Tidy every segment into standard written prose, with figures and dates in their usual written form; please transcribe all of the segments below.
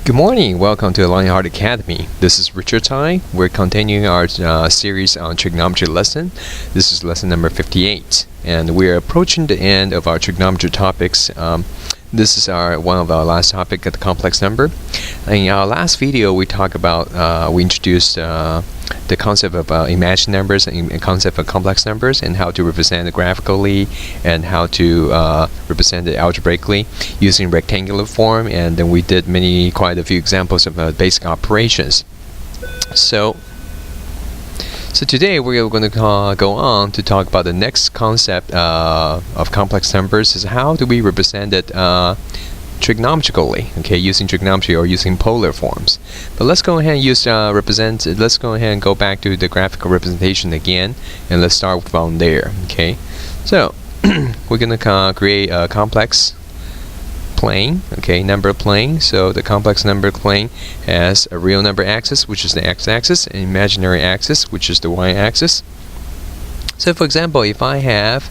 Good morning, welcome to the Lionheart Academy. This is Richard Tai. We're continuing our series on trigonometry lesson. This is lesson number 58, and we're approaching the end of our trigonometry topics. This is one of our last topic, the complex number. In our last video, we talked about we introduced the concept of imaginary numbers and concept of complex numbers, and how to represent it graphically and how to represent it algebraically using rectangular form. And then we did quite a few examples of basic operations. So today we're going to go on to talk about the next concept of complex numbers, is how do we represent it trigonometrically, okay, using trigonometry or using polar forms. But let's go ahead and let's go ahead and go back to the graphical representation again, and let's start from there, okay. So we're going to create a complex plane, okay, number plane. So the complex number plane has a real number axis, which is the x-axis, and imaginary axis, which is the y-axis. So for example, if I have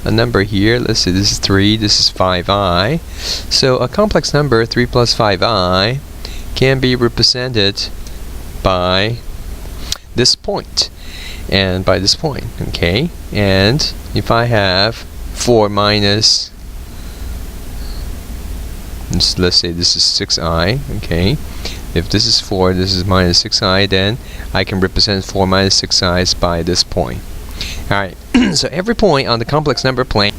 a number here, let's say this is 3, this is 5i. So a complex number, 3 plus 5i, can be represented by this point, and by this point, okay. And if I have 4 minus, let's say this is 6i, okay. If this is 4, this is minus 6i, then I can represent 4 minus 6i's by this point. Alright, so every point on the complex number plane,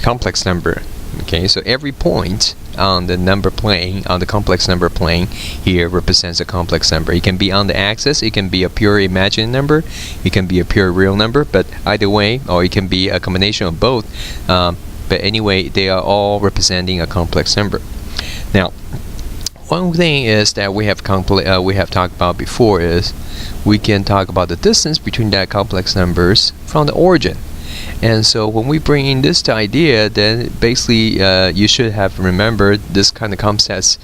complex number, okay, so every point on the number plane, on the complex number plane here represents a complex number. It can be on the axis, it can be a pure imaginary number, it can be a pure real number, but either way, or it can be a combination of both. But anyway, they are all representing a complex number. Now, one thing is that we have talked about before is we can talk about the distance between that complex numbers from the origin. And so when we bring in this idea, then basically you should have remembered this kind of concepts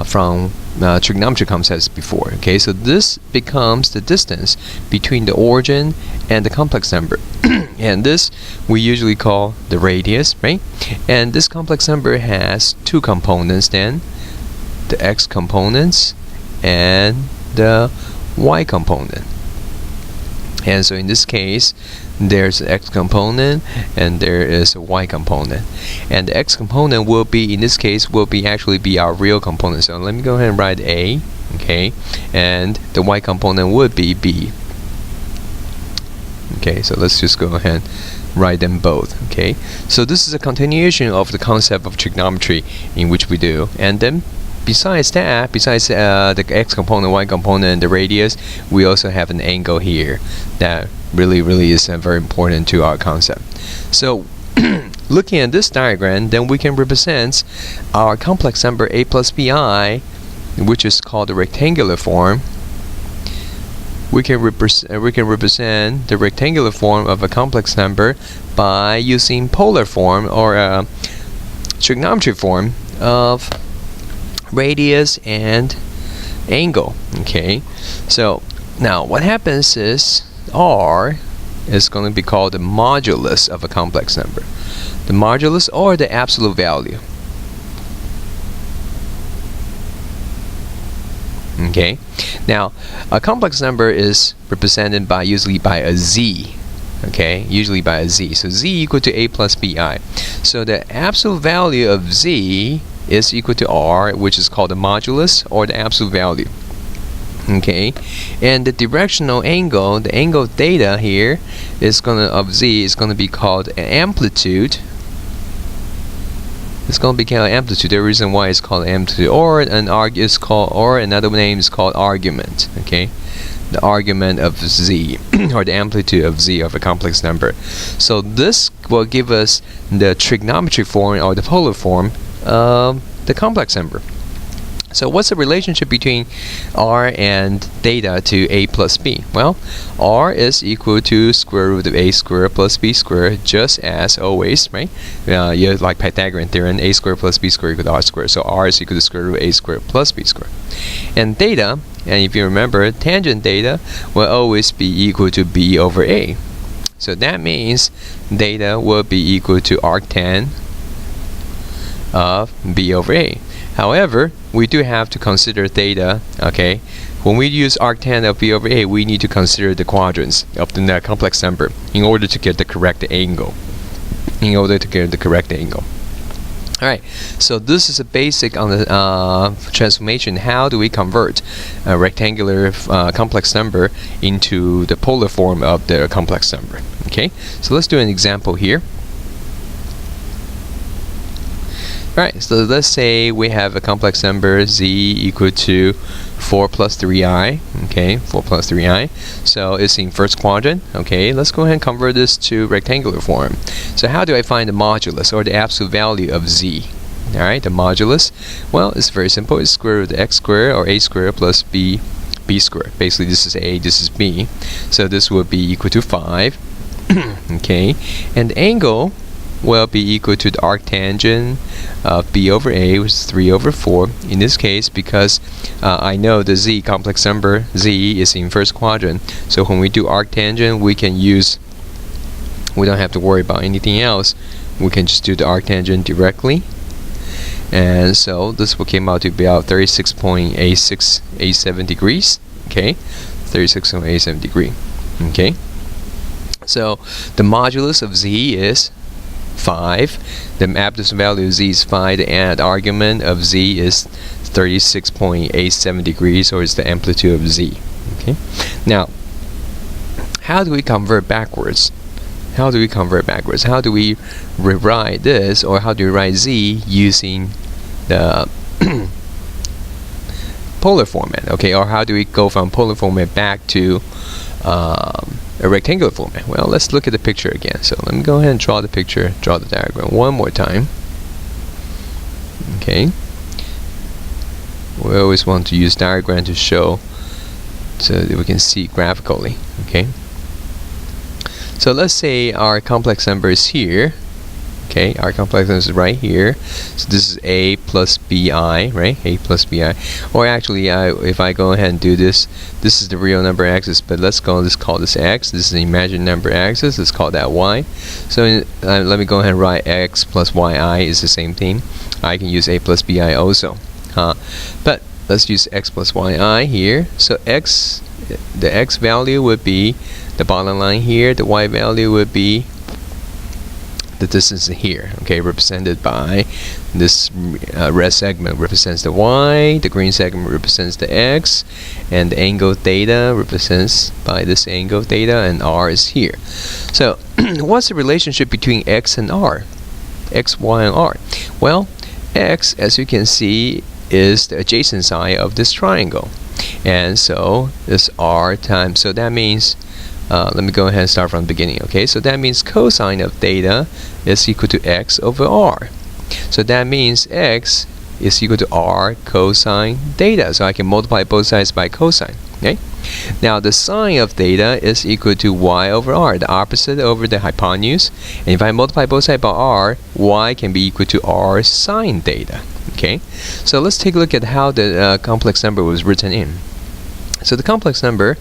from trigonometry concepts before. Okay, so this becomes the distance between the origin and the complex number. And this we usually call the radius, right? And this complex number has two components then, the x components and the y component. And so in this case, there's an x component and there is a y component, and the x component will be, in this case, actually be our real component. So let me go ahead and write a, okay, and the y component would be b. Okay, so let's just go ahead and write them both. Okay, so this is a continuation of the concept of trigonometry in which we do. And then besides that, the x component, y component, and the radius, we also have an angle here that really is very important to our concept. So looking at this diagram, then we can represent our complex number a plus bi, which is called the rectangular form. We can represent the rectangular form of a complex number by using polar form or trigonometry form of radius and angle. Okay, so now what happens is r is going to be called the modulus of a complex number, the modulus or the absolute value. Okay, now a complex number is represented usually by a z. Okay, usually by a z. So z equal to a plus bi. So the absolute value of z is equal to r, which is called the modulus or the absolute value. Okay, and the directional angle, the angle theta here, of z is gonna be called an amplitude. It's gonna be called amplitude. The reason why it's called amplitude, or another name is called argument. Okay, the argument of z or the amplitude of z of a complex number. So this will give us the trigonometry form or the polar form of the complex number. So what's the relationship between r and theta to a plus b? Well, r is equal to square root of a squared plus b squared, just as always, right? You like Pythagorean theorem, a squared plus b squared equal to r squared. So r is equal to square root of a squared plus b squared. And theta, and if you remember, tangent theta will always be equal to b over a. So that means theta will be equal to arctan of b over a. However, we do have to consider theta. Okay, when we use arctan of b over a, we need to consider the quadrants of the complex number in order to get the correct angle. Alright, so this is a basic on the transformation. How do we convert a rectangular complex number into the polar form of the complex number? Okay, so let's do an example here. Alright, so let's say we have a complex number z equal to 4 plus 3i. Okay, 4 plus 3i. So it's in first quadrant. Okay, let's go ahead and convert this to rectangular form. So how do I find the modulus, or the absolute value of z? Alright, the modulus, well, it's very simple. It's square root of x squared, or a squared, plus b squared. Basically, this is a, this is b. So this will be equal to 5. Okay, and the angle will be equal to the arctangent of b over a, which is 3 over 4. In this case, because I know the z complex number z is in first quadrant, so when we do arctangent, we don't have to worry about anything else. We can just do the arctangent directly. And so this will came out to be about 36.87 degrees. Okay, 36.87 degree. Okay, so the modulus of z is 5. The absolute value of z is 5, and the argument of z is 36.87 degrees, or is the amplitude of z. Okay, now how do we convert backwards? How do we rewrite this, or how do we write z using the polar format? Okay, or how do we go from polar format back to a rectangular format? Well, let's look at the picture again. So let me go ahead and draw the picture, draw the diagram one more time. Okay, we always want to use diagram to show, so that we can see graphically. Okay, so let's say our complex number is here. Okay, our complex number is right here. So this is a plus bi, right? A plus bi. Or actually, if I go ahead and do this, this is the real number axis, but let's call this x. This is the imaginary number axis. Let's call that y. So let me go ahead and write x plus yi is the same thing. I can use a plus bi also. But let's use x plus yi here. So the x value would be the bottom line here. The y value would be the distance here, okay, represented by this red segment represents the y, the green segment represents the x, and the angle theta represents by this angle theta, and r is here. So what's the relationship between x and r? X, y, and r? Well, x, as you can see, is the adjacent side of this triangle, and so this r times, so that means let me go ahead and start from the beginning. Okay, so that means cosine of theta is equal to x over r. So that means x is equal to r cosine theta. So I can multiply both sides by cosine. Okay, now the sine of theta is equal to y over r, the opposite over the hypotenuse. And if I multiply both sides by r, y can be equal to r sine theta. Okay, so let's take a look at how the complex number was written in. So the complex number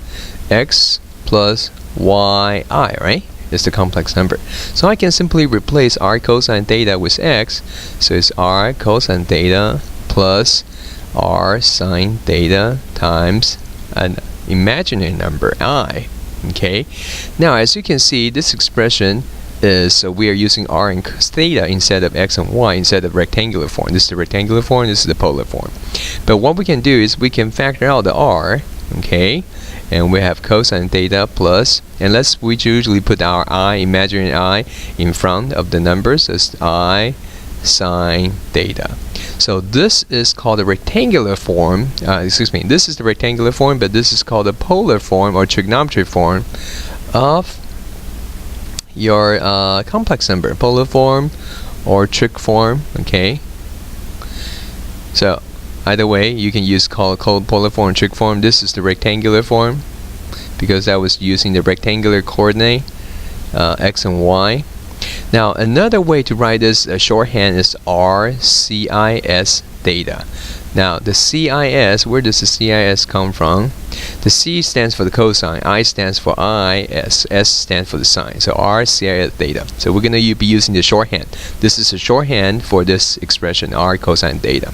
x plus yi, right, is the complex number. So I can simply replace r cosine theta with x. So it's r cosine theta plus r sine theta times an imaginary number I. Okay, now as you can see, this expression is we are using r and theta instead of x and y, instead of rectangular form. This is the rectangular form, this is the polar form. But what we can do is we can factor out the r. Okay, and we have cosine theta plus, and we usually put our I, imaginary I, in front of the numbers as I sine theta. So this is called a rectangular form. This is the rectangular form, but this is called a polar form or trigonometry form of your complex number, polar form or trig form. Okay, so either way, you can use called polar form and trig form. This is the rectangular form because I was using the rectangular coordinate x and y. Now another way to write this shorthand is RCIS theta. Now the CIS, where does the CIS come from? The C stands for the cosine, I stands for IS, S stands for the sine. So RCIS theta. So we're going to be using the shorthand. This is a shorthand for this expression, R cosine theta.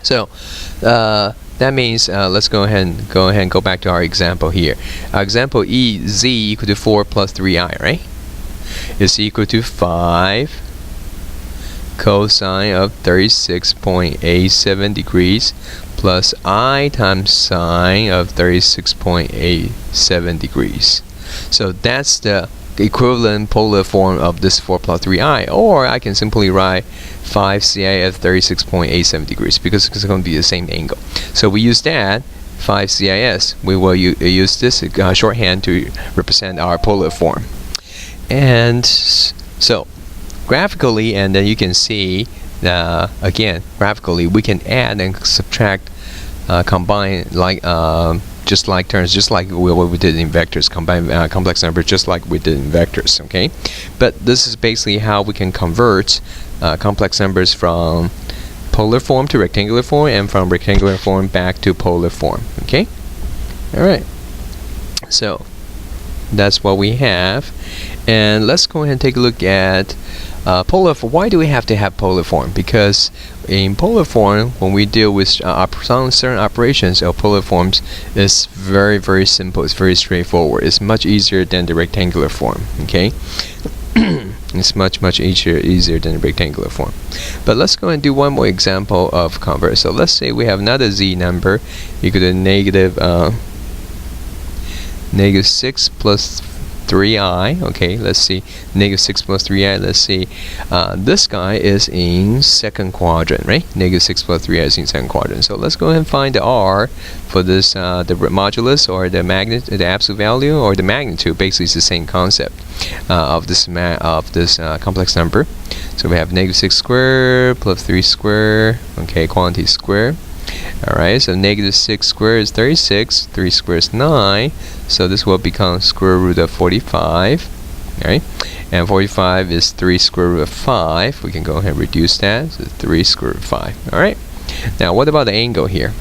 So that means let's go ahead and go back to our example here. Our example z equal to 4 plus 3i, right? Is equal to 5 cosine of 36.87 degrees plus I times sine of 36.87 degrees. So that's the equivalent polar form of this 4 plus 3i, or I can simply write 5 CI at 36.87 degrees because it's going to be the same angle. So we use that 5 CIS. We will use this shorthand to represent our polar form. And so graphically, and then you can see again graphically we can add and subtract, combine like just like terms, just like what we did in vectors, combine complex numbers just like we did in vectors. Okay, but this is basically how we can convert complex numbers from polar form to rectangular form, and from rectangular form back to polar form. Okay, all right, so that's what we have. And let's go ahead and take a look at polar form. Why do we have to have polar form? Because in polar form, when we deal with certain operations of polar forms, it's very, very simple. It's very straightforward. It's much easier than the rectangular form. Okay, it's much easier than the rectangular form. But let's go and do one more example of convert. So let's say we have another z number equal to negative 6 plus 3i. Okay, let's see, negative 6 plus 3i. Let's see, this guy is in second quadrant, right? Negative 6 plus 3i is in second quadrant. So let's go ahead and find the r for this, the modulus or the the absolute value or the magnitude. Basically, it's the same concept of this complex number. So we have negative 6 squared plus 3 squared. Okay, quantity squared. Alright, so negative 6 squared is 36, 3 squared is 9, so this will become square root of 45. Alright, and 45 is 3 square root of 5. We can go ahead and reduce that, so 3 square root of 5. Alright, now what about the angle here?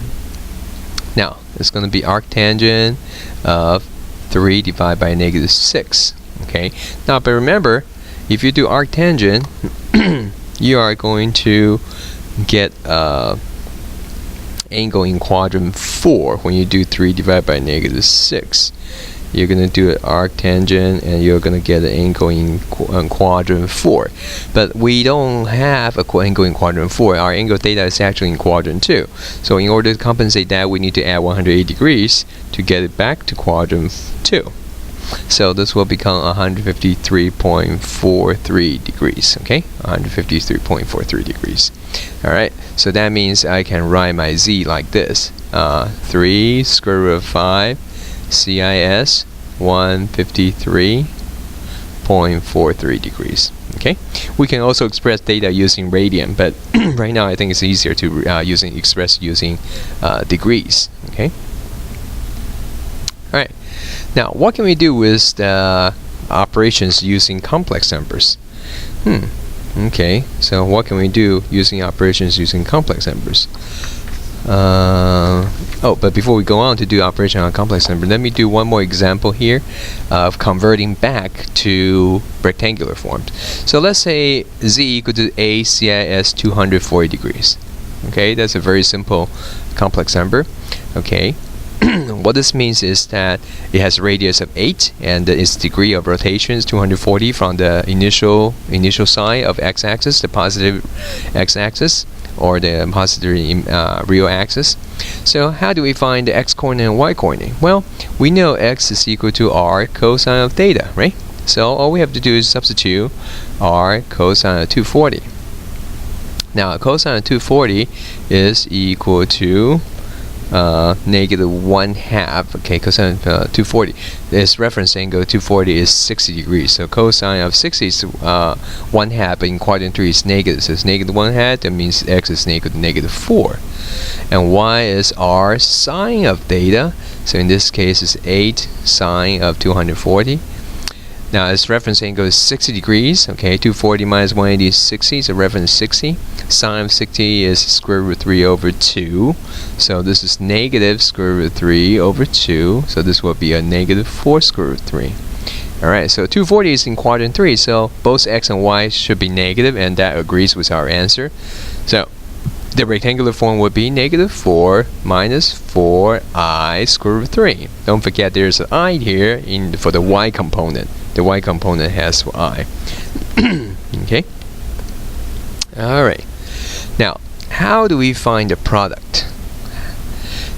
Now, it's going to be arctangent of 3 divided by negative 6. Okay, now but remember, if you do arctangent, you are going to get angle in quadrant 4 when you do 3 divided by negative 6. You're going to do an arctangent and you're going to get an angle in quadrant 4. But we don't have an angle in quadrant 4. Our angle theta is actually in quadrant 2. So in order to compensate that, we need to add 180 degrees to get it back to quadrant 2. So this will become 153.43 degrees. Okay, 153.43 degrees. Alright, so that means I can write my z like this. 3 square root of 5 CIS 153.43 degrees. Okay, we can also express theta using radian, but right now I think it's easier to express using degrees. Okay. Alright, now what can we do with the operations using complex numbers? Okay, so what can we do using operations using complex numbers? Oh, but before we go on to do operation on complex number, let me do one more example here of converting back to rectangular forms. So let's say z equal to a CIS 240 degrees. Okay, that's a very simple complex number. Okay. What this means is that it has a radius of 8 and its degree of rotation is 240 from the initial side of x-axis, the positive x-axis, or the positive real axis. So how do we find the x-coordinate and y-coordinate? Well, we know x is equal to r cosine of theta, right? So all we have to do is substitute r cosine of 240. Now cosine of 240 is equal to negative 1/2. Okay, cosine of 240. This reference angle 240 is 60 degrees. So cosine of 60 is 1/2. In quadrant 3 is negative. So it's negative 1/2. That means x is equal to negative 4. And y is r sine of theta. So in this case, it's 8 sine of 240. Now its reference angle is 60 degrees. Okay, 240 minus 180 is 60. So reference 60. Sine of 60 is square root 3 over 2. So this is negative square root 3 over 2. So this will be a negative 4 square root 3. Alright, so 240 is in quadrant 3. So both x and y should be negative, and that agrees with our answer. So the rectangular form would be negative 4 minus 4i square root of 3. Don't forget there's an I here for the y component. The y component has I. Okay? Alright. Now, how do we find the product?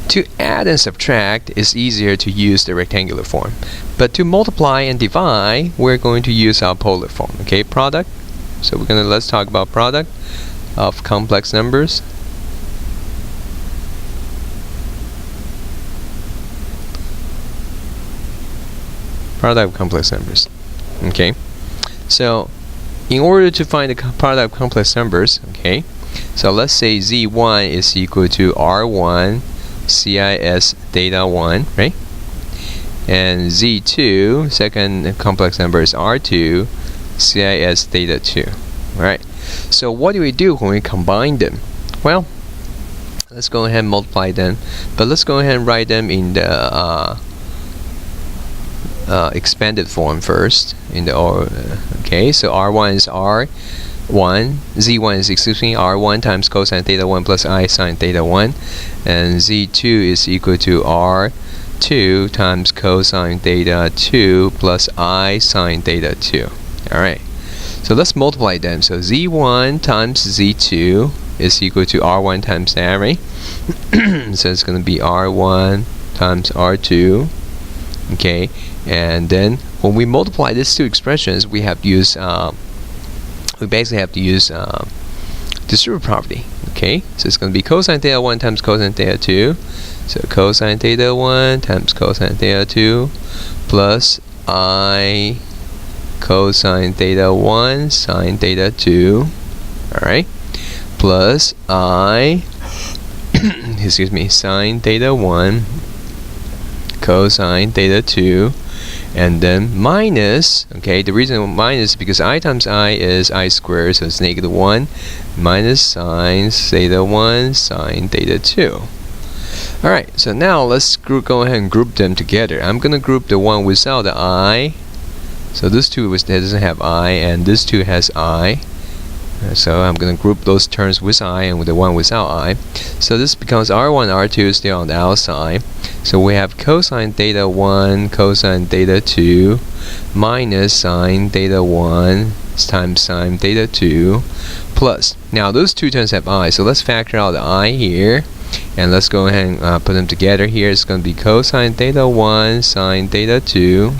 To add and subtract is easier to use the rectangular form. But to multiply and divide, we're going to use our polar form. Okay, product. So let's talk about product of complex numbers. Product of complex numbers. Okay. So in order to find the product of complex numbers, okay, so let's say z1 is equal to r1 cis theta 1, right? And z2, second complex number, is r2 cis theta 2. Alright. So what do we do when we combine them? Well, let's go ahead and multiply them, but let's go ahead and write them in the expanded form first. Okay, so r1 is r1, z1 is, r1 times cosine theta 1 plus I sine theta 1, and z2 is equal to r2 times cosine theta 2 plus I sine theta 2. Alright, so let's multiply them. So z1 times z2 is equal to r1 times that, right? So it's going to be r1 times r2. Okay, and then when we multiply these two expressions, we have to use we basically have to use distributive property. Okay, so it's going to be cosine theta 1 times cosine theta 2. So cosine theta 1 times cosine theta 2 plus I cosine theta 1 sine theta 2. Alright, plus I excuse me, sine theta 1 cosine theta 2, and then minus, okay, the reason minus is because I times I is I squared, so it's negative 1, minus sine theta 1 sine theta 2. Alright, so now let's go ahead and group them together. I'm going to group the one without the I. So this two doesn't have I, and this two has I. So I'm going to group those terms with I and with the one without I. So this becomes r1, r2 still on the outside. So we have cosine theta 1 cosine theta 2 minus sine theta 1 times sine theta 2 plus. Now those two terms have I, so let's factor out the I here. And let's go ahead and put them together here. It's going to be cosine theta 1 sine theta 2.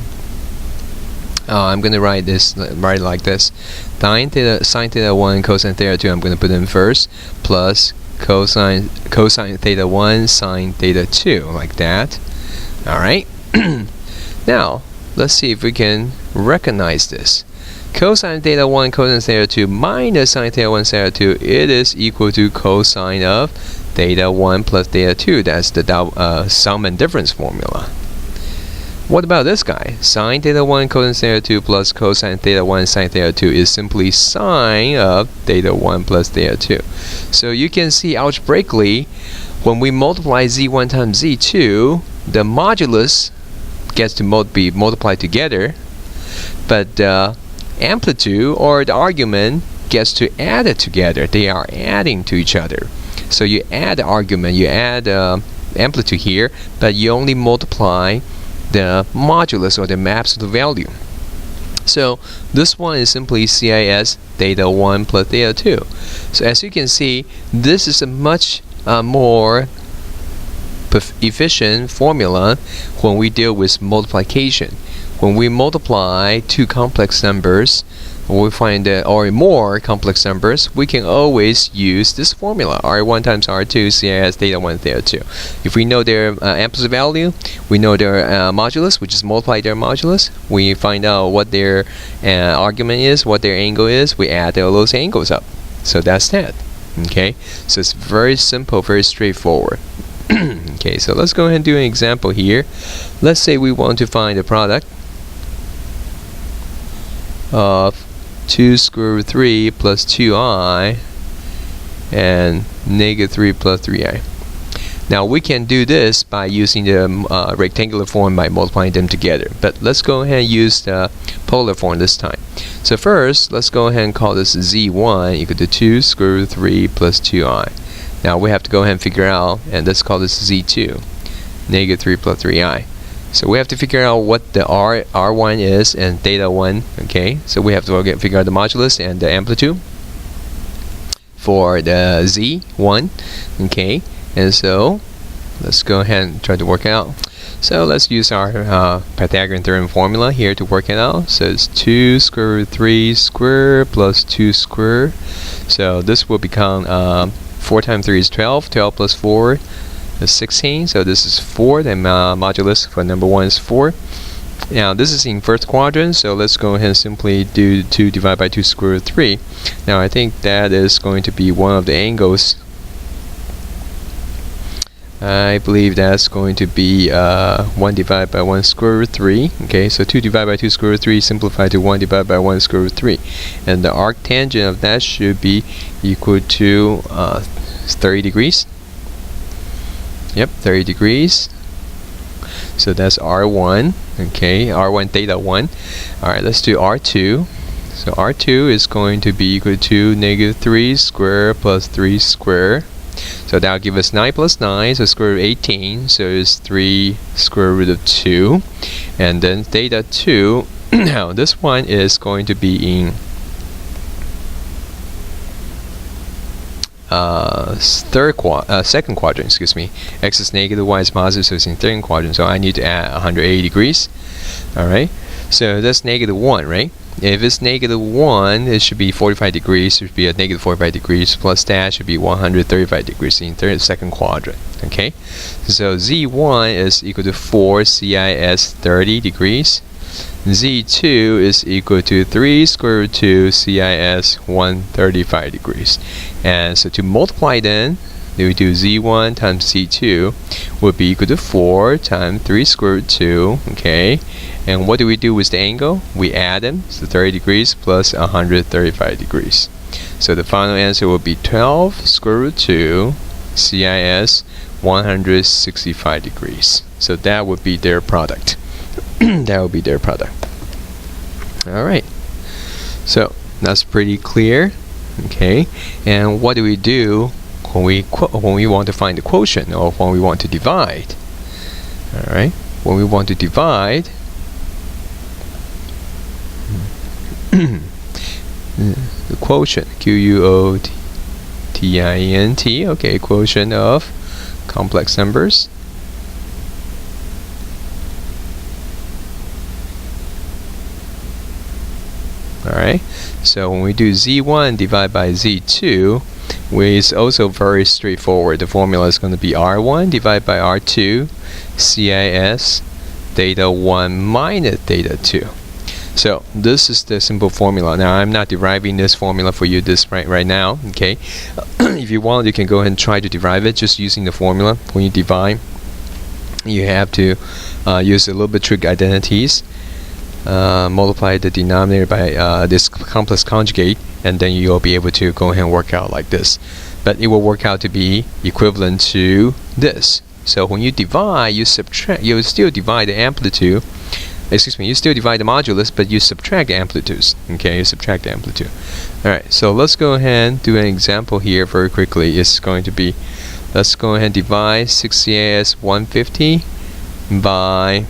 I'm going to write it like this. Sine theta 1 cosine theta 2, I'm going to put them first, plus cosine theta 1 sine theta 2, like that. Alright. Now, let's see if we can recognize this. Cosine theta 1 cosine theta 2 minus sine theta 1 theta 2, it is equal to cosine of theta 1 plus theta 2. That's the sum and difference formula. What about this guy? Sine theta 1 cosine theta 2 plus cosine theta 1 sine theta 2 is simply sine of theta 1 plus theta 2. So you can see algebraically, when we multiply z1 times z2, the modulus gets to be multiplied together, but the amplitude or the argument gets to add it together. They are adding to each other. So you add the argument, you add amplitude here, but you only multiply the modulus or the absolute value. So this one is simply CIS theta 1 plus theta 2. So as you can see, this is a much more efficient formula when we deal with multiplication. When we multiply two complex numbers, when we find or more complex numbers, we can always use this formula, r1 times r2 CIS theta 1 theta 2. If we know their amplitude value, we know their modulus, we just multiply their modulus. We find out what their argument is, what their angle is, we add all those angles up. So that's that. Okay, so it's very simple, very straightforward. Okay, so let's go ahead and do an example here. Let's say we want to find the product of 2 square root 3 plus 2i and negative 3 plus 3i. Now we can do this by using the rectangular form by multiplying them together. But let's go ahead and use the polar form this time. So first, let's go ahead and call this z1 equal to 2 square root 3 plus 2i. Now we have to go ahead and figure out, and let's call this z2, negative 3 plus 3i. So we have to figure out what the r1 is and theta 1. Okay, so we have to figure out the modulus and the amplitude for the z1. Okay, and so let's go ahead and try to work it out. So let's use our Pythagorean theorem formula here to work it out. So it's 2 square root 3 square plus 2 square. So this will become 4 times 3 is 12. 12 plus 4 is 16. So this is 4. Then modulus for number 1 is 4. Now this is in first quadrant. So let's go ahead and simply do 2 divided by 2 square root 3. Now I think that is going to be one of the angles. I believe that's going to be 1 divided by 1 square root 3. Okay, so 2 divided by 2 square root 3 simplified to 1 divided by 1 square root 3. And the arctangent of that should be equal to 30 degrees. Yep, 30 degrees. So that's R1. Okay, R1 theta 1. Alright, let's do R2. So R2 is going to be equal to negative 3 square plus 3 square. So that'll give us 9 plus 9, so square root 18, so it's 3 square root of 2. And then theta 2, now this one is going to be in second quadrant, excuse me. X is negative, Y is positive, so it's in third quadrant, so I need to add 180 degrees. Alright, so that's negative 1, right? If it's negative 1, it should be 45 degrees. It should be a negative 45 degrees. Plus that should be 135 degrees in second quadrant. Okay, so Z1 is equal to 4 CIS 30 degrees. Z2 is equal to 3 square root 2 CIS 135 degrees. And so to multiply then, we do Z1 times Z2 would be equal to 4 times 3 square root 2. Okay, and what do we do with the angle? We add them, so 30 degrees plus 135 degrees. So the final answer will be 12 square root 2 CIS 165 degrees. So that would be their product. That would be their product. Alright, so that's pretty clear. Okay, and what do we do when we want to find the quotient, or when we want to divide? Alright, when we want to divide, the quotient, Quotient, okay, quotient of complex numbers. Alright, so when we do Z1 divided by Z2, it's also very straightforward. The formula is going to be R1 divided by R2 CIS theta 1 minus theta 2. So this is the simple formula. Now I'm not deriving this formula for you right now. Okay, if you want, you can go ahead and try to derive it just using the formula. When you divide, you have to use a little bit trig identities. Multiply the denominator by this complex conjugate, and then you'll be able to go ahead and work out like this. But it will work out to be equivalent to this. So when you divide, you subtract. You still divide the amplitude. Excuse me. You still divide the modulus, but you subtract the amplitudes. Okay, you subtract the amplitude. All right. So let's go ahead and do an example here very quickly. It's going to be, let's go ahead and divide 6 CIS 150 by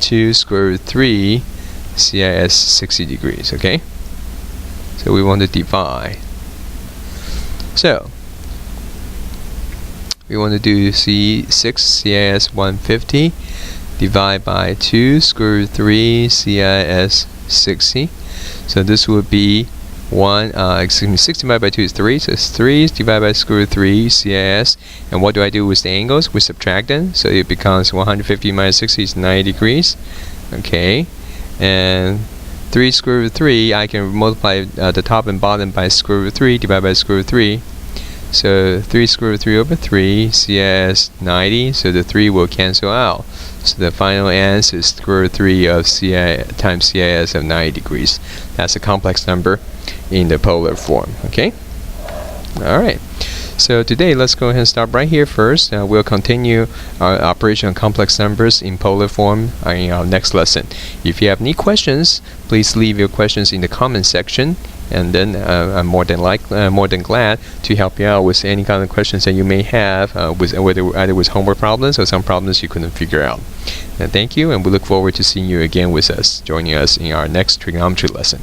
2 square root 3 CIS 60 degrees. Okay, so we want to divide. So we want to do 6 CIS 150 divide by 2 square root 3 CIS 60. So this would be 6 divided by 2 is 3, so it's 3 divided by square root 3 CIS. And what do I do with the angles? We subtract them, so it becomes 150 minus 60 is 90 degrees. Okay, and 3 square root 3, I can multiply the top and bottom by square root 3 divided by square root 3. So 3 square root 3 over 3 CIS 90, so the 3 will cancel out. So the final answer is square root 3 of CI times CIS of 90 degrees. That's a complex number in the polar form. Okay, alright, so today let's go ahead and stop right here first. We'll continue our operation on complex numbers in polar form in our next lesson. If you have any questions, please leave your questions in the comment section, and then I'm more than glad to help you out with any kind of questions that you may have, with either with homework problems or some problems you couldn't figure out. And thank you, and we look forward to seeing you again with us, joining us in our next trigonometry lesson.